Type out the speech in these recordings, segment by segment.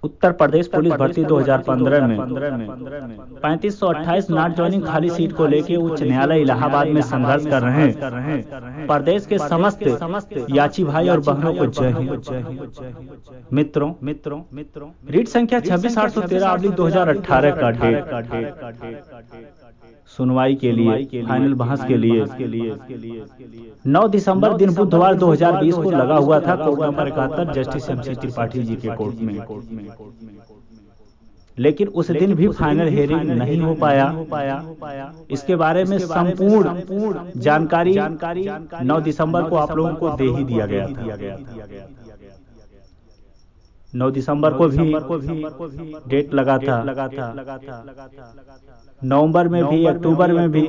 Uttar Pradesh police भर्ती 2015 में 3528 not joining खाली सीट को लेकर उच्च न्यायालय इलाहाबाद में संघर्ष कर रहे हैं। प्रदेश के समस्त याची भाई और बहनों को जय हिंद। मित्रों रीट संख्या 26/813/2018 का डेट सुनवाई के लिए, फाइनल बहस के लिए 9 दिसंबर दिन बुधवार 2020 को लगा हुआ था court number 71 justice MC Tripathi ji के कोर्ट में। लेकिन उस दिन भी फाइनल हियरिंग नहीं हो पाया। इसके बारे में संपूर्ण जानकारी 9 दिसंबर को आप लोगों को दे ही दिया गया था। 9 दिसंबर को भी डेट लगा था। नवंबर में भी, अक्टूबर में भी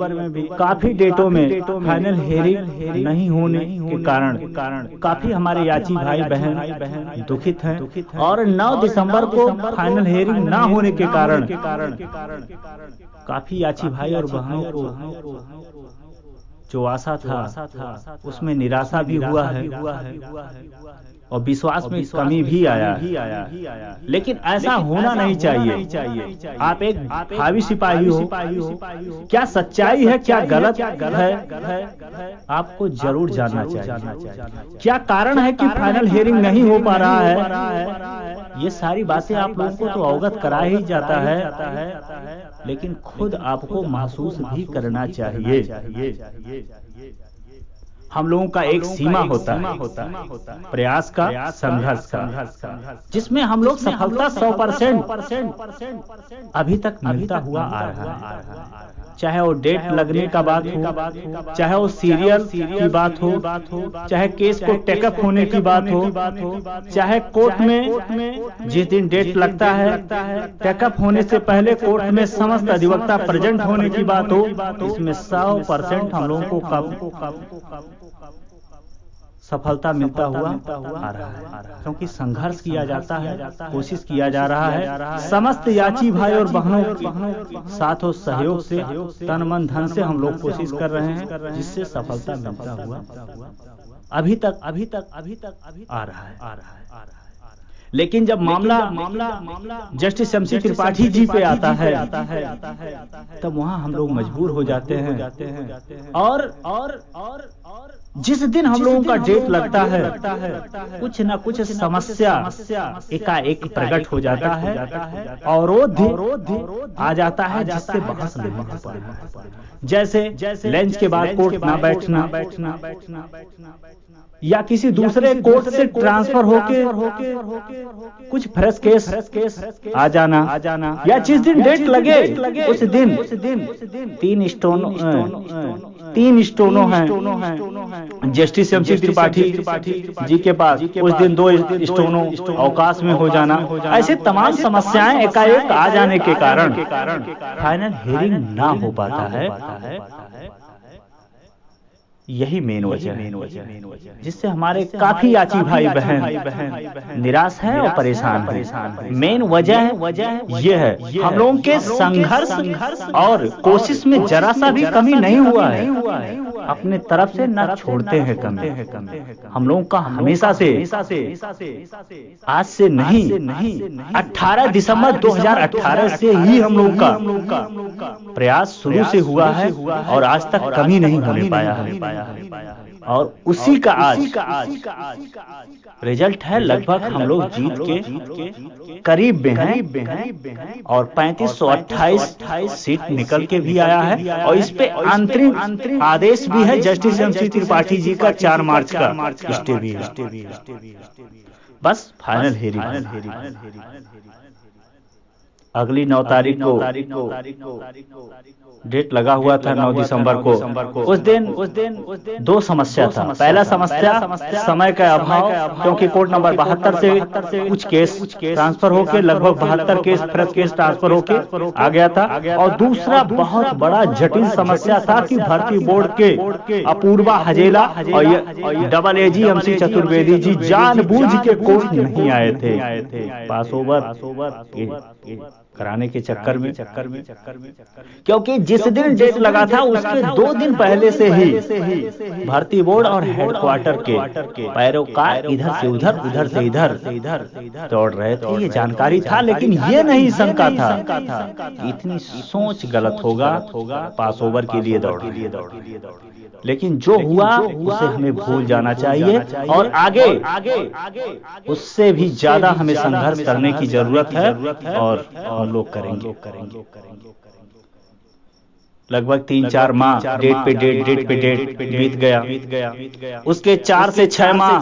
काफी डेटों में फाइनल हियरिंग नहीं होने के कारण काफी हमारे याची भाई बहन दुखित हैं। और 9 दिसंबर को फाइनल हियरिंग ना होने के कारण काफी याची भाई और बहनों को जो आशा था उसमें निराशा भी हुआ है और विश्वास में कमी भी आया। लेकिन ऐसा होना नहीं चाहिए। आप एक भावी सिपाही हो, क्या सच्चाई है क्या गलत है आपको जरूर जानना चाहिए। क्या कारण है कि फाइनल हियरिंग नहीं हो पा रहा है, ये सारी बातें आप लोगों को तो अवगत करा ही जाता है, लेकिन खुद आपको महसूस भी करना चाहिए। हम लोगों का एक सीमा होता है प्रयास का, संघर्ष का, जिसमें हम लोग सफलता 100% अभी तक मिलता हुआ आ रहा है। चाहे वो डेट लगने का बात हो, चाहे वो सीरियल की बात हो, चाहे केस को टेकअप होने की बात हो, चाहे कोर्ट में जिस दिन डेट लगता है टेकअप होने से पहले कोर्ट में समस्त अधिवक्ता प्रेजेंट होने की बात हो, इसमें 100% हम लोगों को सफलता मिलता हुआ आ रहा है, क्योंकि संघर्ष किया जाता है, कोशिश किया जा रहा है। समस्त याची भाई और बहनों के साथ और सहयोग से, तन मन धन से हम लोग कोशिश कर रहे हैं, जिससे सफलता मिलता हुआ अभी तक आ रहा है। लेकिन जब मामला जस्टिस MC त्रिपाठी जी पे आता है तब वहां हम लोग मजबूर हो जाते हैं। और जिस दिन हम लोगों का डेट लगता है कुछ न कुछ समस्या एकाएक प्रकट हो जाता है, अवरोध आ जाता है, जिससे बहस नहीं हो पाता। जैसे लंच के बाद कोर्ट ना बैठना, या किसी दूसरे कोर्ट से ट्रांसफर होके कुछ फ्रेश केस आ जाना, या जिस दिन डेट लगे उस दिन 3 स्टोनों हैं जस्टिस MC त्रिपाठी जी के पास, उस दिन 2 स्टोनों अवकाश में हो जाना, ऐसे तमाम समस्याएं एकाएक आ जाने के कारण फाइनल हियरिंग ना हो पाता है। यही मेन वजह है जिससे हमारे काफी याची भाई बहन निराश हैं और परेशान हैं। मेन वजह ये है, हम लोगों के संघर्ष और कोशिश में जरा सा भी कमी नहीं हुआ है। अपने तरफ से न छोड़ते हैं कमी। हम लोगों का हमेशा से, आज से नहीं 18 दिसंबर 2018 से ही हम लोगों का प्रयास शुरू से हुआ है और आज तक कमी नहीं होने पाया है। और उसी का आज रिजल्ट है। लगभग हम लोग जीत के करीब में हैं और 3528 सीट निकल के भी आया है। और इस पे अंतरिम आदेश भी है जस्टिस MC त्रिपाठी जी का 4 मार्च का स्टे भी है। बस फाइनल हियरिंग अगली 9 तारीख को डेट लगा हुआ था। 9 दिसंबर को उस दिन 2 समस्या था। पहला समस्या समय का अभाव, क्योंकि कोर्ट नंबर 72 से कुछ केस ट्रांसफर होके लगभग 72 केस फ्रेश केस ट्रांसफर होके आ गया था। और दूसरा बहुत बड़ा जटिल समस्या था कि भर्ती बोर्ड के अपूर्वा हजेला और double AG MC Chaturvedi ji जानबूझ के कोर्ट नहीं आए थे। पास ओवर कराने के चक्कर में क्योंकि जिस दिन डेट लगा था उसके 2 दिन पहले से ही भर्ती बोर्ड और हेडक्वार्टर के पैरोकार इधर से उधर से इधर दौड़ रहे थे। ये जानकारी था, लेकिन ये नहीं शंका था कि इतनी सोच गलत होगा, पास ओवर के लिए दौड़। लेकिन जो हुआ उसे हमें भूल जाना चाहिए और आगे उससे भी ज्यादा हमें संघर्ष करने की जरूरत है और हम लोग करेंगे। लगभग 3-4 माह डेट पे डेट बीत गया। उसके 4 से 6 माह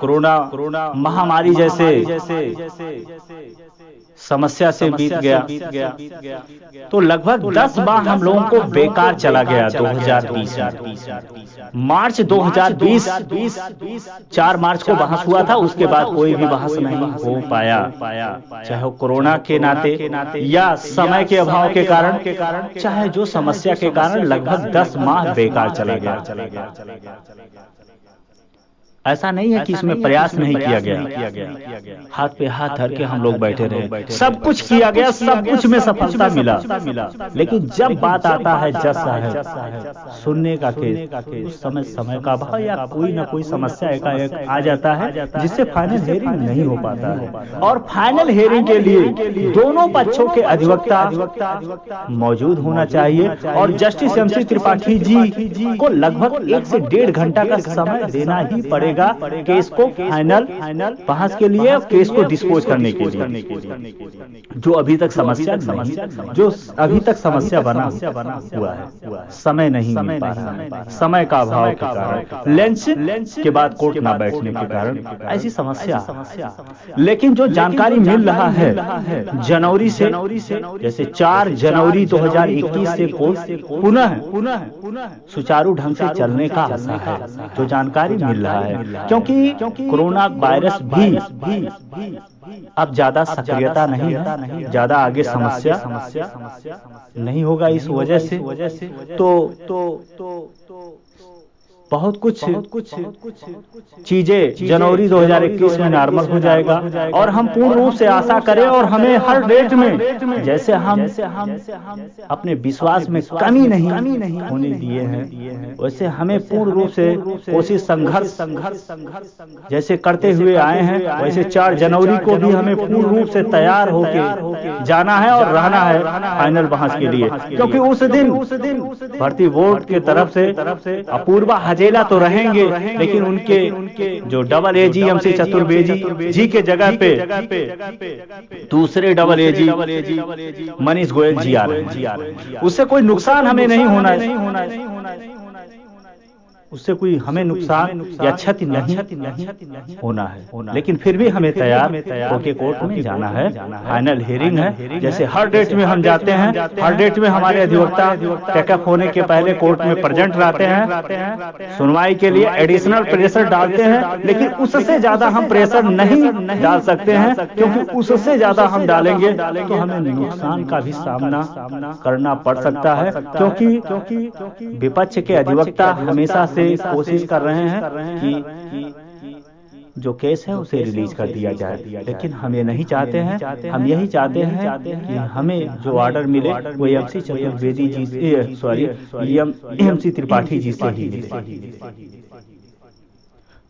कोरोना महामारी जैसे समस्या से बीत गया। तो लगभग 10 माह हम लोगों को बेकार चला गया। 2020 मार्च 2020 4 मार्च को बहस हुआ था, उसके बाद कोई भी बहस नहीं हो पाया, चाहे वो कोरोना के नाते या समय के अभाव के कारण, चाहे जो समस्या के कारण लगभग 10 माह बेकार चला गया। ऐसा नहीं है कि इसमें प्रयास नहीं किया गया। हाथ पे हाथ धर के हम लोग बैठे रहे, सब कुछ किया गया, सब कुछ में सफलता मिला। लेकिन जब बात आता है जज साहब सुनने का के उस समय का अभाव या कोई ना कोई समस्या एकाएक आ जाता है जिससे फाइनल हियरिंग नहीं हो पाता है। और फाइनल हियरिंग के लिए दोनों पक्षों के अधिवक्ता मौजूद होना चाहिए और जस्टिस MC त्रिपाठी जी को लगभग 1 से 1.5 घंटा का समय देना ही पड़ेगा केस को फाइनल बहस के लिए, केस को डिस्पोज करने के लिए। जो अभी तक समस्या बना हुआ है, समय नहीं मिल पा रहा है, समय का अभाव के कारण, लेंस के बाद कोर्ट ना बैठने के कारण ऐसी समस्या। लेकिन जो जानकारी मिल रहा है जनवरी से, जैसे 4 जनवरी 2021 से कोर्ट पुनः सुचारू ढंग से चलने का आशा है, जो जानकारी मिल रहा है। क्योंकि कोरोना वायरस भी अब ज्यादा सक्रियता नहीं है, ज्यादा आगे समस्या नहीं होगा। इस वजह से तो बहुत कुछ चीजें जनवरी 2021 में नॉर्मल हो जाएगा और हम पूर्ण रूप से आशा करें और हमें हर डेट में जैसे हम अपने विश्वास में कमी नहीं होने दिए हैं, वैसे हमें पूर्ण रूप से कोशिश संघर्ष जैसे करते हुए आए हैं, वैसे 4 जनवरी को भी हमें पूर्ण रूप से तैयार होके जाना है और रहना है फाइनल बहस के लिए। क्योंकि उस दिन भर्ती बोर्ड के तरफ से अपूर्वा हजेला तो रहेंगे, लेकिन उनके जो double AG MC Chaturvedi ji के जगह पे दूसरे डबल AG मनीष गोयल जी आ रहे हैं। उससे कोई नुकसान हमें नहीं होना है, उससे कोई हमें नुकसान या क्षति नहीं होना है। लेकिन फिर भी हमें तैयार होके कोर्ट में जाना है। फाइनल हियरिंग है, जैसे हर डेट में हम जाते हैं, हर डेट में हमारे अधिवक्ता टेकअप होने के पहले कोर्ट में प्रेजेंट रहते हैं, सुनवाई के लिए एडिशनल प्रेशर डालते हैं। लेकिन उससे ज्यादा हम प्रेशर नहीं डाल सकते हैं, क्योंकि उससे ज्यादा हम डालेंगे तो हमें नुकसान का भी सामना करना पड़ सकता है। क्योंकि विपक्ष के अधिवक्ता हमेशा कोशिश कर रहे हैं कि जो केस है उसे रिलीज कर दिया जाए, लेकिन हम ये नहीं चाहते हैं। हम यही चाहते हैं कि हमें जो ऑर्डर मिले वो MC चतुर्वेदी जी से MC त्रिपाठी जी से ही मिले।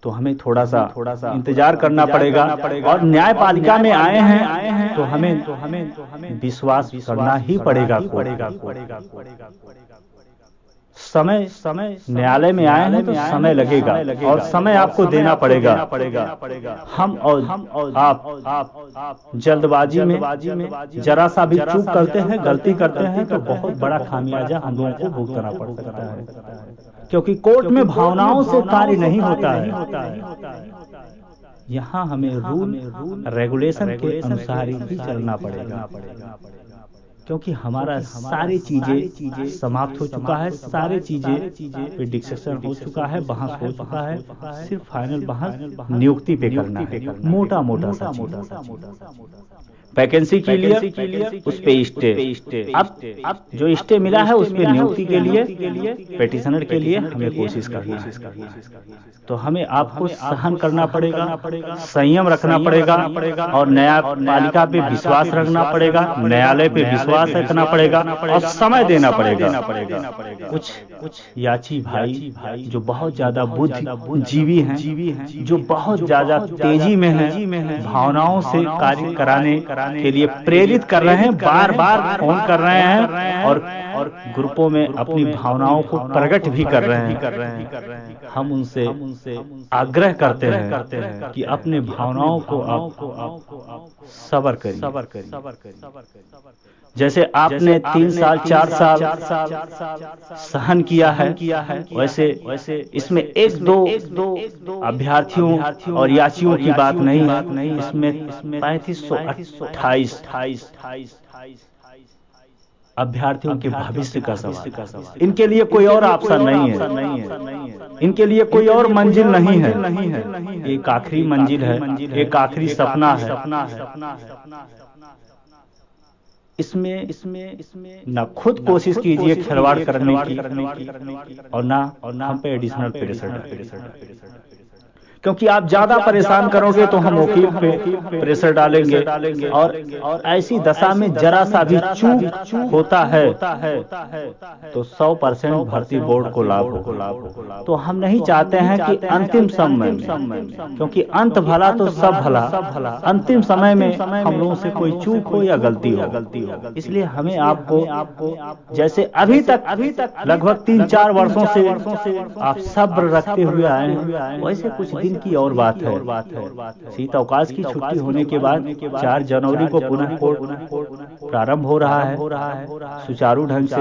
तो हमें थोड़ा सा इंतजार करना पड़ेगा और न्यायपालिका में आए हैं तो हमें विश्वास करना ही पड़ेगा। समय न्यायालय में आए हैं तो समय लगेगा और समय आपको देना पड़ेगा। हम और आप जल्दबाजी में जरा सा भी चूक करते हैं, गलती करते हैं तो बहुत बड़ा खामियाजा हम लोगों को भुगतना पड़ सकता है। क्योंकि कोर्ट में भावनाओं से कार्य नहीं होता है। यहाँ हमें रूल रेगुलेशन के अनुसार ही चलना पड़ेगा। क्योंकि हमारा सारी चीजें समाप्त हो चुका है, सारी चीजें पे डिस्कशन हो चुका है, बहस हो चुका है, सिर्फ फाइनल बहस नियुक्ति पे करना है, मोटा मोटा सा वैकेंसी के लिए उस पे स्टे। अब जो स्टे मिला है उस पे नियुक्ति के लिए पेटिशनर के लिए हमें कोशिश करना है। तो हमें आपको सहन करना पड़ेगा, संयम रखना पड़ेगा और न्यायपालिका पे विश्वास रखना पड़ेगा, न्यायालय पे विश्वास रखना पड़ेगा और समय देना पड़ेगा। कुछ याची भाई जो बहुत ज्यादा बुद्धिजीवी हैं, जो बहुत ज्यादा तेजी में हैं, भावनाओं से कार्य कराने के लिए प्रेरित कर रहे हैं, बार बार फोन कर रहे हैं और ग्रुपों में अपनी भावनाओं को प्रकट भी कर रहे हैं। हम उनसे आग्रह करते हैं कि अपने भावनाओं को आप सब्र करिए। जैसे आपने 3 साल 4 साल सहन किया है, वैसे इसमें एक दो अभ्यर्थियों और याचियों की बात नहीं है, इसमें 3528 अभ्यर्थियों के भविष्य का सवाल। इनके लिए कोई और ऑप्शन नहीं है, इनके लिए कोई और मंजिल नहीं है। एक आखिरी मंजिल है, एक आखिरी सपना है। इसमें न खुद कोशिश कीजिए खिलवाड़ करने की और ना हम पे एडिशनल प्रेशर, क्योंकि आप ज्यादा परेशान करोगे तो हम वकील पे प्रेशर डालेंगे और ऐसी दशा में जरा सा भी चूक होता है तो 100% भर्ती बोर्ड को लाभ हो। तो हम नहीं चाहते हैं कि अंतिम समय में, क्योंकि अंत भला तो सब भला, अंतिम समय में हम लोगों से कोई चूक हो या गलती हो, इसलिए हमें आपको जैसे अभी तक लगभग 3-4 वर्षों से आप सब्र रखते हुए आए हैं, वैसे कुछ दिन की और बात है। शीतअवकाश की छुट्टी होने के बाद 4 जनवरी को पुनः कोर्ट प्रारंभ हो रहा है सुचारू ढंग से।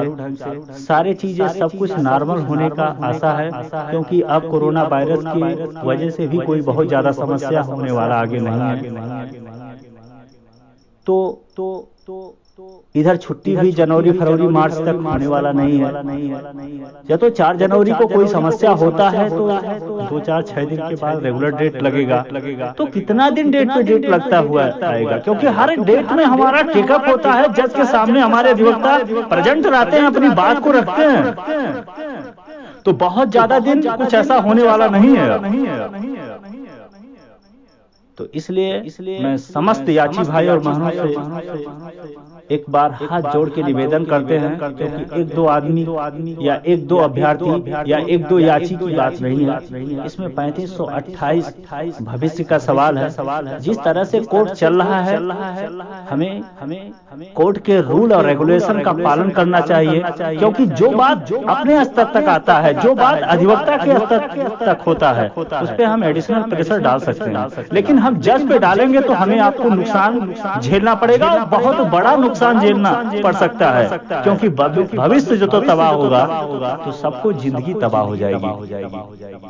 सारी चीजें सब कुछ नॉर्मल होने का आशा है, क्योंकि अब कोरोना वायरस की वजह से भी कोई बहुत ज्यादा समस्या होने वाला आगे नहीं है। तो इधर छुट्टी भी जनवरी फरवरी मार्च तक होने वाला नहीं है। या तो 4 जनवरी को कोई समस्या होता है तो 2-4-6 दिन के बाद रेगुलर डेट लगेगा। तो कितना दिन डेट पे डेट लगता हुआ आएगा, क्योंकि हर डेट में हमारा टेकअप होता है, जज के सामने हमारे अधिवक्ता प्रेजेंट रहते हैं, अपनी बात को रखते हैं। तो बहुत ज्यादा दिन कुछ ऐसा होने वाला नहीं है। तो इसलिए मैं समस्त याची भाई और बहनों से एक बार हाथ जोड़ के निवेदन करते हैं, क्योंकि 1-2 आदमी या 1-2 अभ्यर्थी या 1-2 याची की बात नहीं है, इसमें 3528 भविष्य का सवाल है। जिस तरह से कोर्ट चल रहा है, हमें कोर्ट के रूल और रेगुलेशन का पालन करना चाहिए, क्योंकि जो बात अपने स्तर तक आता है, जो बात अधिवक्ता के स्तर तक होता है, उस पर हम एडिशनल प्रेशर डाल सकते हैं, लेकिन हम जज पे डालेंगे तो हमें आपको नुकसान झेलना पड़ेगा और बहुत बड़ा नुकसान झेलना पड़ सकता है, क्योंकि भविष्य जो तो तबाह होगा तो सबको जिंदगी तबाह हो जाएगी।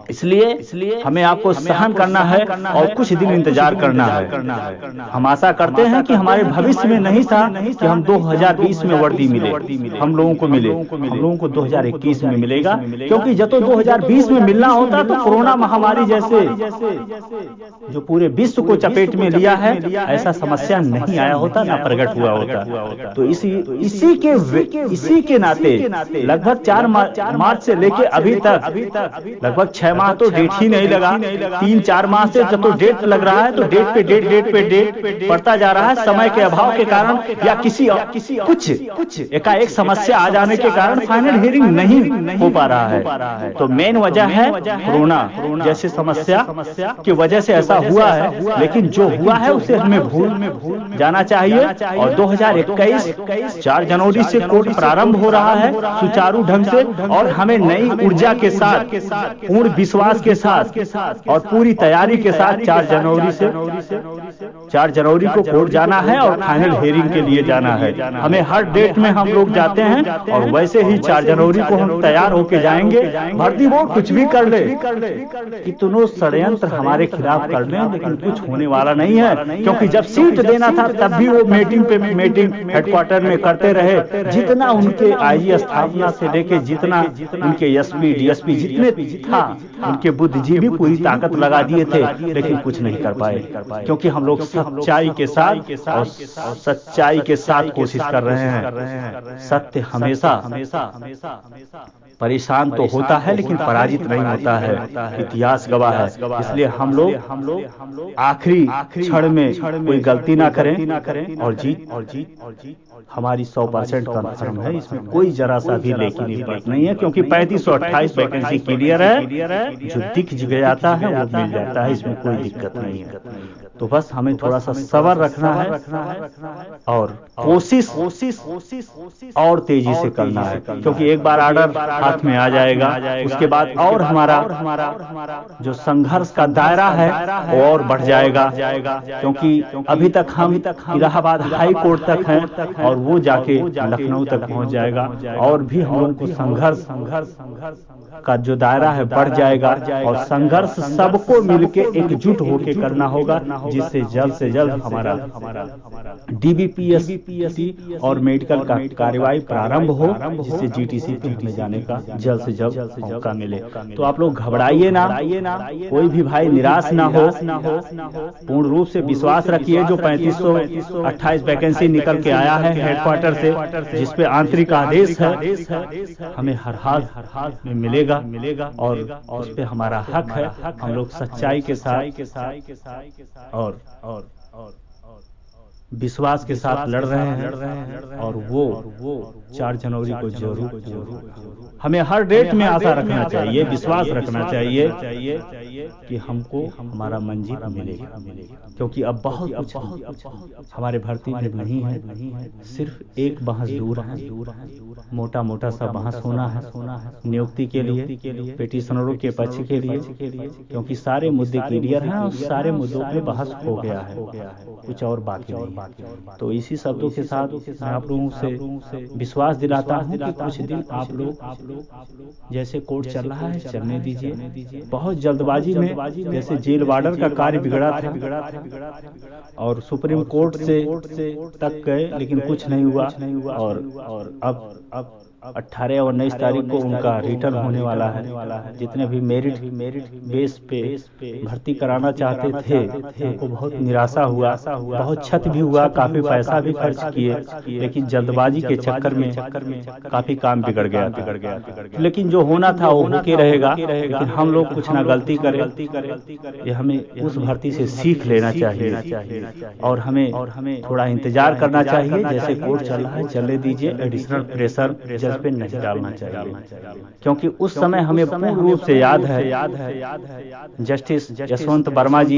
इसलिए हमें आपको सहन करना है और कुछ दिन इंतजार करना है। हम आशा करते हैं कि हमारे भविष्य में नहीं था कि हम 2020 में वर्दी मिले, हम लोगों को मिले, हम लोगों को 2021 में मिलेगा, क्योंकि जब तो 2020 में मिलना होता तो कोरोना महामारी जैसे जो पूरे विश्व को चपेट में लिया है, ऐसा समस्या नहीं आया होता, ना प्रकट हुआ होता। तो इसी के नाते लगभग 4 मार्च से लेके अभी तक लगभग 6 माह तो डेट ही नहीं लगा। 3-4 माह से जब तो डेट लग रहा है तो डेट पे डेट पड़ता जा रहा है। समय के अभाव के कारण या किसी कुछ एकाएक समस्या आ जाने के कारण फाइनल हियरिंग नहीं हो पा रहा है। तो मेन वजह है कोरोना जैसे समस्या की वजह से ऐसा हुआ है, लेकिन जो हुआ है उसे हमें भूल जाना चाहिए। और 2021 4 जनवरी से कोर्ट प्रारंभ हो रहा है सुचारू ढंग से, और हमें नई ऊर्जा के साथ, पूर्ण विश्वास के साथ और पूरी तैयारी के साथ 4 जनवरी को कोर्ट जाना है और फाइनल हियरिंग के लिए जाना है। हमें हर डेट में हम लोग जाते हैं और वैसे ही 4 जनवरी को हम तैयार होके जाएंगे। भर्ती बोर्ड कुछ भी कर ले, कितनों षड्यंत्र हमारे खिलाफ कर ले, लेकिन कुछ होने वाला नहीं है, क्योंकि जब सीट देना था तब भी वो मीटिंग हेडक्वार्टर में करते रहे। जितना उनके आईजी स्थापना से लेके जितना उनके एसपी डीएसपी जितने था, उनके बुद्धिजीवी पूरी ताकत लगा दिए थे, लेकिन कुछ नहीं कर पाए, क्योंकि हम लोग सच्चाई के साथ और सच्चाई के साथ कोशिश कर रहे हैं। सत्य हमेशा परेशान तो होता है लेकिन पराजित नहीं होता है, इतिहास गवाह है। इसलिए हम लोग आखिरी क्षण में कोई गलती ना करें और जीत हमारी 100% कन्फर्म है। इसमें कोई जरा सा भी लेकिन बात नहीं है, क्योंकि 3528 वैकेंसी क्लियर है। जो दिख जाता है वो मिल जाता है, इसमें कोई दिक्कत नहीं है। तो बस हमें थोड़ा सा सब्र रखना है और कोशिश और तेजी से करना है, क्योंकि एक बार ऑर्डर हाथ में आ जाएगा, उसके बाद और हमारा जो संघर्ष का दायरा है वो और बढ़ जाएगा, क्योंकि अभी तक हम इलाहाबाद हाई कोर्ट तक हैं और वो जाके लखनऊ तक पहुंच जाएगा, और भी हम लोगों को संघर्ष का जो दायरा है बढ़ जाएगा, और संघर्ष सबको मिलके एकजुट होके करना होगा, जिससे जल्द से जल्द हमारा डीबीपीएससी और मेडिकल का कार्यवाही प्रारंभ हो, जिससे जीटीसी पे हमें जाने का जल्द से जल्द मौका मिले। तो आप लोग घबराइए ना, कोई भी भाई निराश ना हो, पूर्ण रूप से विश्वास रखिए। जो 3528 वैकेंसी निकल के आया है हेडक्वार्टर से, जिसपे आंतरिक आदेश है, हमें हर हाल में मिलेगा और उस पे हमारा हक है। हम लोग सच्चाई के साथ और विश्वास के साथ लड़ रहे हैं, और वो 4 जनवरी को जरूर हमें हर डेट में आशा रखना चाहिए, विश्वास रखना चाहिए कि हमको हमारा मंजिल मिलेगा, क्योंकि अब बहुत कुछ हमारे भर्ती में नहीं है, सिर्फ एक बहस दूर है, मोटा सा बहस होना है नियुक्ति के लिए, पिटीशनरों के पक्ष के लिए, क्योंकि सारे मुद्दे क्लियर हैं और सारे मुद्दों पे बहस हो गया है, कुछ और बाकी नहीं। तो इसी शब्दों के साथ मैं आप लोगों से विश्वास दिलाता हूं कि कुछ दिन आप लोग जैसे कोर्ट चल रहा है चलने दीजिए। बहुत जल्दबाजी में जैसे जेल वार्डर का कार्य बिगड़ा था और सुप्रीम कोर्ट से तक गए, लेकिन कुछ नहीं हुआ, और अब 18 और 19 तारीख को उनका रिटर्न होने वाला है। जितने भी मेरिट बेस पे भर्ती कराना चाहते थे उनको बहुत निराशा हुआ, बहुत क्षत भी हुआ, काफी पैसा भी खर्च किए, लेकिन जल्दबाजी के चक्कर में काफी काम बिगड़ गया। लेकिन जो होना था वो होके रहेगा, लेकिन हम लोग कुछ ना गलती करें, ये हमें उस भर्ती से सीख लेना चाहिए और हमें थोड़ा इंतजार करना चाहिए। जैसे कोर्ट चल रहा है चलने दीजिए, एडिशनल प्रेशर पे नहीं डालना चाहिए, क्योंकि उस समय हमें पूर्ण रूप से याद है जस्टिस यशवंत वर्मा जी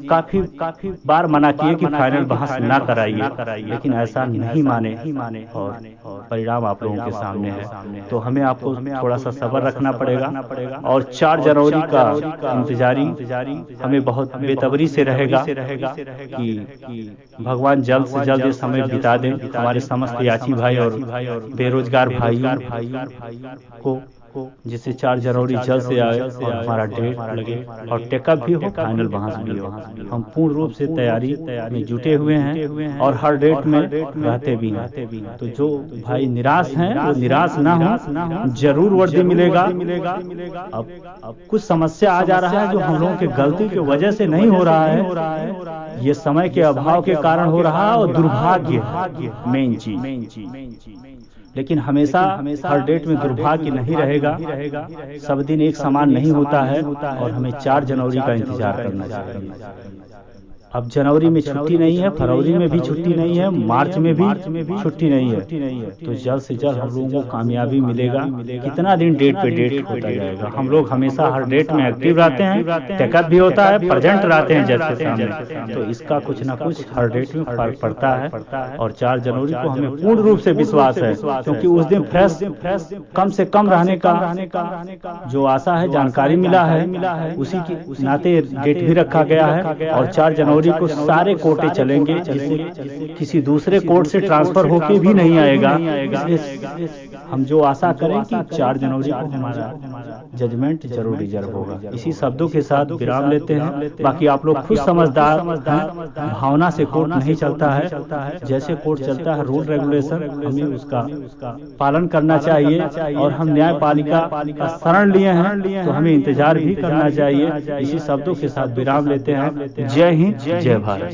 काफी बार मना किए कि फाइनल बहस ना कराइए, लेकिन ऐसा नहीं माने और परिणाम आप लोगों के सामने है। तो हमें आपको थोड़ा सा सब्र रखना पड़ेगा और 4 जनवरी का इंतजारी हमें बहुत बेतबरी से रहेगा कि भगवान जल्द से जल्द ये समय बिता दें हमारे समस्त याची भाई और बेरोजगार भाइयों को, जिससे 4 जनवरी जल्द से आए और हमारा डेट लगे और टेकअप भी हो, फाइनल बहस भी हो। हम पूर्ण रूप से तैयारी में जुटे हुए हैं और हर डेट में रहते भी हैं। तो जो भाई निराश हैं वो निराश ना हो, जरूर वर्दी मिलेगा। अब कुछ समस्या आ जा रहा है जो हम लोगों के गलती की वजह से नहीं हो रहा है, ये समय के अभाव के कारण हो रहा है और दुर्भाग्य मेन चीज। लेकिन हमेशा हर डेट में दुर्भाग्य नहीं रहेगा, सब दिन एक समान नहीं होता है और हमें 4 जनवरी का इंतजार करना चाहिए। अब जनवरी में छुट्टी नहीं है, फरवरी में भी छुट्टी नहीं है, मार्च में भी छुट्टी नहीं है, तो जल्द से जल्द हम लोगों को कामयाबी मिलेगा। कितना दिन डेट पे डेट होता जाएगा, हम लोग हमेशा हर डेट में एक्टिव रहते हैं, टेकअप भी होता है, प्रेजेंट रहते हैं जज के सामने, तो इसका कुछ ना कुछ हर डेट में फर्क पड़ता है। और 4 जनवरी को हमें पूर्ण रूप से विश्वास है, क्योंकि उस दिन फ्रेश कम से कम रहने का जो आशा है, जानकारी मिला है, उसी के नाते डेट भी रखा गया है और 4 जनवरी जनवरी को सारे कोर्टे चलेंगे, जिससे किसी दूसरे कोर्ट से ट्रांसफर होके भी नहीं आएगा। इसलिए हम जो आशा करें कि 4 जनवरी को हमारा जजमेंट जरूर रिजर्व होगा। इसी शब्दों के साथ विराम लेते हैं। बाकी आप लोग खुद समझदार हैं, भावना से कोर्ट नहीं चलता है। जैसे कोर्ट चलता है रूल रेगुलेशन, हमें उसका पालन करना चाहिए। और हम न्यायपालिका का शरण लिए हैं तो हमें इंतजार भी करना चाहिए। इसी शब्दों के साथ विराम लेते हैं। जय हिंद, जय भारत।